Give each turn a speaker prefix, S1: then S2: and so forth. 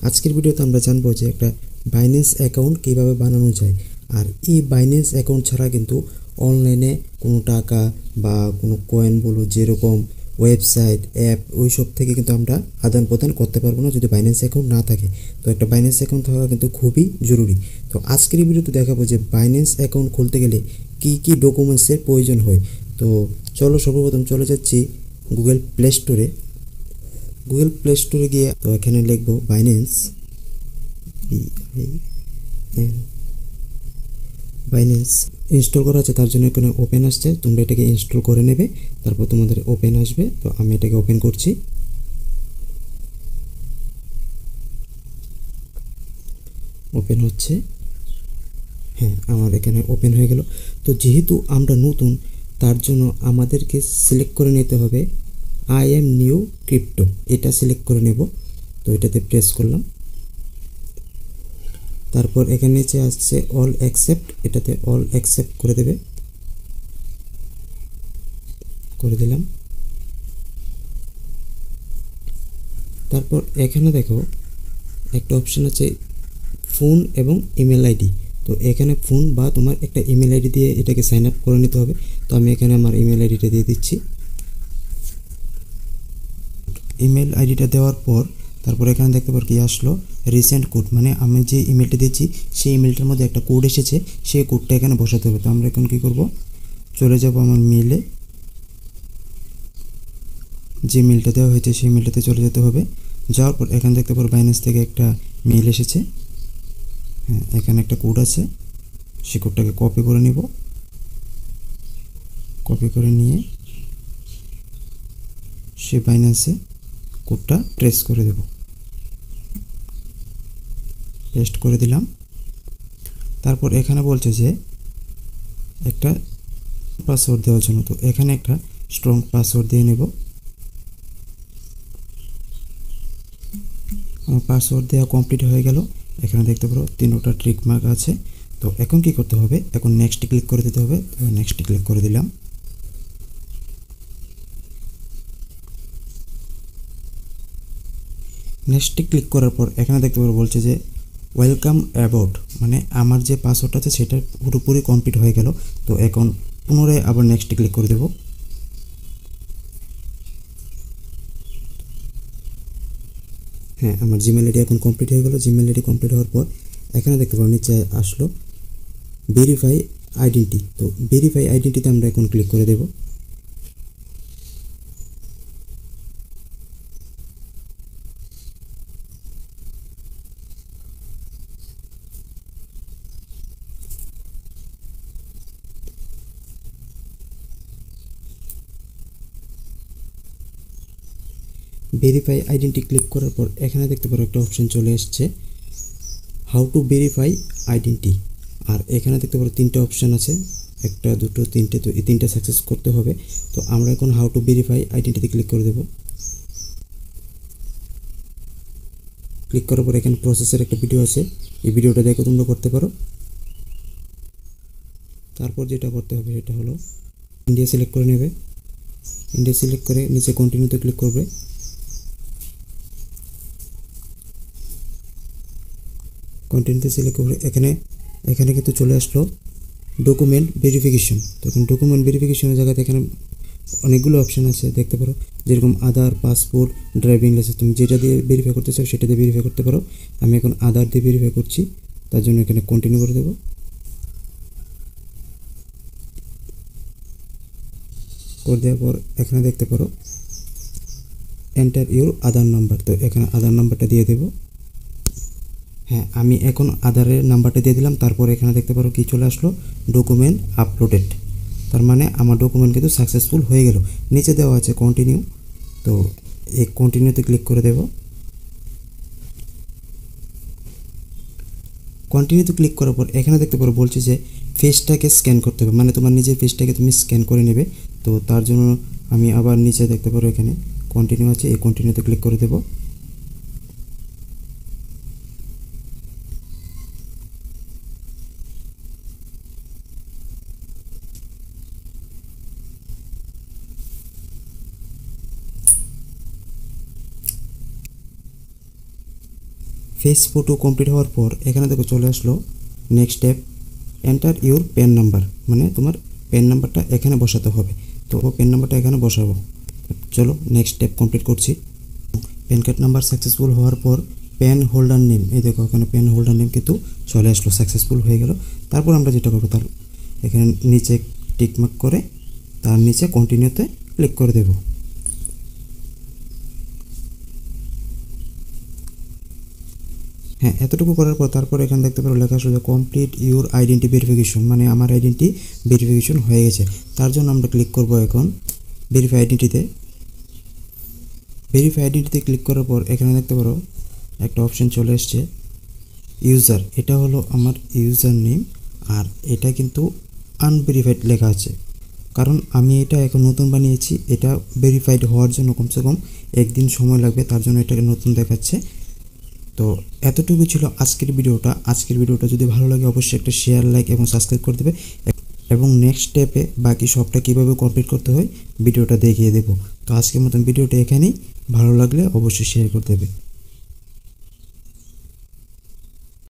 S1: আজকের ভিডিওতে আমরা জানবো যে একটা বাইন্যান্স অ্যাকাউন্ট কিভাবে বানানো যায়। আর এই বাইন্যান্স অ্যাকাউন্ট ছাড়া কিন্তু অনলাইনে কোনো টাকা বা কোনো কয়েন বলো, যেরকম ওয়েবসাইট অ্যাপ ওই সব থেকে কিন্তু আমরা আদান প্রদান করতে পারবো না যদি বাইন্যান্স অ্যাকাউন্ট না থাকে। তো একটা বাইন্যান্স অ্যাকাউন্ট থাকা কিন্তু খুবই জরুরি। তো আজকের এই ভিডিওতে দেখাবো যে বাইন্যান্স অ্যাকাউন্ট খুলতে গেলে কী কী ডকুমেন্টসের প্রয়োজন হয়। তো চলো সর্বপ্রথম চলে যাচ্ছি গুগল প্লে স্টোরে। গুগল প্লে স্টোরে গিয়ে তো এখানে লিখবো বাইন্যান্স, বাইন্যান্স ইনস্টল করা আছে, তার জন্য এখানে ওপেন আসছে, তোমরা এটাকে ইনস্টল করে নেবে, তারপর তোমাদের ওপেন আসবে। তো আমি এটাকে ওপেন করছি। ওপেন হচ্ছে, হ্যাঁ আমার এখানে ওপেন হয়ে গেল। তো যেহেতু আমরা নতুন, তার জন্য আমাদেরকে সিলেক্ট করে নিতে হবে আই এম নিউ ক্রিপ্টো, এটা সিলেক্ট করে নেব। তো এটাতে প্রেস করলাম, তারপর এখানে নিচে আসছে অল অ্যাকসেপ্ট, এটাতে অল অ্যাকসেপ্ট করে দেবে, করে দিলাম। তারপর এখানে দেখো একটা অপশান আছে ফোন এবং ইমেল আইডি। তো এখানে ফোন বা তোমার একটা ইমেল আইডি দিয়ে এটাকে সাইন আপ করে নিতে হবে। তো আমি এখানে আমার ইমেল আইডিটা দিয়ে দিচ্ছি। ইমেল আইডিটা দেওয়ার পর তারপর এখানে দেখতে পার কি আসলো রিসেন্ট কোড, মানে আমি যে ইমেলটা দিচ্ছি সেই ইমেলটার মধ্যে একটা কোড এসেছে, সেই কোডটা এখানে বসাতে হবে। তো আমরা এখন কী করব, চলে যাব আমার মেলে, যে মেলটা দেওয়া হয়েছে সেই মেলটাতে চলে যেতে হবে। যাওয়ার পর এখানে দেখতে পারো বাইন্যান্স থেকে একটা মেল এসেছে, হ্যাঁ এখানে একটা কোড আছে, সেই কোডটাকে কপি করে নিব। কপি করে নিয়ে সে বাইন্যান্সে কোডটা ট্রেস করে দেব, পেস্ট করে দিলাম। তারপর এখানে বলছে যে একটা পাসওয়ার্ড দেওয়ার জন্য, তো এখানে একটা স্ট্রং পাসওয়ার্ড দিয়ে নেব। আমার পাসওয়ার্ড দেওয়া কমপ্লিট হয়ে গেল। এখানে দেখতে পারো 3টা ট্রিক মার্ক আছে। তো এখন কি করতে হবে, এখন নেক্সট ক্লিক করে দিতে হবে। তো নেক্সট ক্লিক করে দিলাম। নেক্সটে ক্লিক করার পর এখানে দেখতে পারো বলছে যে ওয়েলকাম অ্যাবাউট, মানে আমার যে পাসওয়ার্ড আছে সেটা পুরোপুরি কমপ্লিট হয়ে গেল। তো এখন পুনরায় আবার নেক্সটে ক্লিক করে দেব। হ্যাঁ আমার জিমেল আইডি এখন কমপ্লিট হয়ে গেল। জিমেল আইডি কমপ্লিট হওয়ার পর এখানে দেখতে পারো নিচে আসলো ভেরিফাই আইডেন্টি। তো ভেরিফাই আইডেন্টিতে আমরা এখন ক্লিক করে দেব। ভেরিফাই আইডেন্টি ক্লিক করার পর এখানে দেখতে পারো একটা অপশন চলে এসছে হাউ টু ভেরিফাই আইডেন্টি। আর এখানে দেখতে পারো 3টে অপশান আছে, 1 2 3টে। তো এই 3টে সাকসেস করতে হবে। তো আমরা এখন হাউ টু ভেরিফাই আইডেন্টিতে ক্লিক করে দেব। ক্লিক করার পর এখানে প্রসেসের একটা ভিডিও আছে, এই ভিডিওটা দেখে তোমরা করতে পারো। তারপর যেটা করতে হবে সেটা হলো ইন্ডিয়া সিলেক্ট করে নেবে। ইন্ডিয়া সিলেক্ট করে নিচে কন্টিনিউতে ক্লিক করবে। কন্টিনিউতে সিলেক্ট করে এখানে কিন্তু চলে আসলো ডকুমেন্ট ভেরিফিকেশন। তো এখন ডকুমেন্ট ভেরিফিকেশনের জায়গাতে এখানে অনেকগুলো অপশান আছে দেখতে পারো, যেরকম আধার, পাসপোর্ট, ড্রাইভিং লাইসেন্স। তুমি যেটা দিয়ে ভেরিফাই করতে চাও সেটা দিয়ে ভেরিফাই করতে পারো। আমি এখন আধার দিয়ে ভেরিফাই করছি, তার জন্য এখানে কন্টিনিউ করে দেবো। করে দেওয়ার পর এখানে দেখতে পারো এন্টার ইউর আধার নাম্বার। তো এখানে আধার নাম্বারটা দিয়ে দেব। হ্যাঁ আমি এখন আধারের নাম্বারটা দিয়ে দিলাম। তারপর এখানে দেখতে পারো কি চলে আসলো ডকুমেন্ট আপলোডেড, তার মানে আমার ডকুমেন্ট কিন্তু সাকসেসফুল হয়ে গেল। নিচে দেওয়া আছে কন্টিনিউ, তো এই কন্টিনিউতে ক্লিক করে দেব। কন্টিনিউতে ক্লিক করার পর এখানে দেখতে পারো বলছে যে ফেসটাকে স্ক্যান করতে হবে, মানে তোমার নিজের ফেসটাকে তুমি স্ক্যান করে নেবে। তো তার জন্য আমি আবার নিচে দেখতে পারো এখানে কন্টিনিউ আছে, এই কন্টিনিউতে ক্লিক করে দেব। ফেস ফটো কমপ্লিট হওয়ার পর এখানে দেখো চলে আসলো next step, enter your pan number, মানে তোমার প্যান নাম্বারটা এখানে বসাতে হবে। তো প্যান নাম্বারটা এখানে বসাবো। চলো নেক্সট স্টেপ কমপ্লিট করছি। প্যান কার্ড নাম্বার সাকসেসফুল হওয়ার পর প্যান হোল্ডার নেম, এই দেখো এখানে প্যান হোল্ডার নেম কিন্তু চলে আসলো, সাকসেসফুল হয়ে গেল। তারপর আমরা যেটা করবো, তার এখানে নিচে টিকমার্ক করে তার নিচে কন্টিনিউতে ক্লিক করে দেব। হ্যাঁ, এতটুকু করার পর তারপর এখানে দেখতে পারো লেখা আসলে কমপ্লিট ইউর আইডেন্টি ভেরিফিকেশন, মানে আমার আইডেন্টি ভেরিফিকেশন হয়ে গেছে। তার জন্য আমরা ক্লিক করব এখন ভেরিফাই আইডেন্টিতে। ভেরিফাই আইডেন্টিতে ক্লিক করার পর এখানে দেখতে পারো একটা অপশন চলে এসছে ইউজার, এটা হলো আমার ইউজার নেম, আর এটা কিন্তু আনভেরিফাইড লেখা আছে, কারণ আমি এটা এখন নতুন বানিয়েছি। এটা ভেরিফাইড হওয়ার জন্য কমসে কম একদিন সময় লাগবে, তার জন্য এটাকে নতুন দেখাচ্ছে। তো এতটুকু ছিল আজকের ভিডিওটা। আজকের ভিডিওটা যদি ভালো লাগে অবশ্যই একটা শেয়ার, লাইক এবং সাবস্ক্রাইব করে দেবে, এবং নেক্সট স্টেপে বাকি সবটা কীভাবে কমপ্লিট করতে হয় ভিডিওটা দেখিয়ে দেবো। তো আজকের মতন ভিডিওটা এখানেই, ভালো লাগলে অবশ্যই শেয়ার করে দেবে।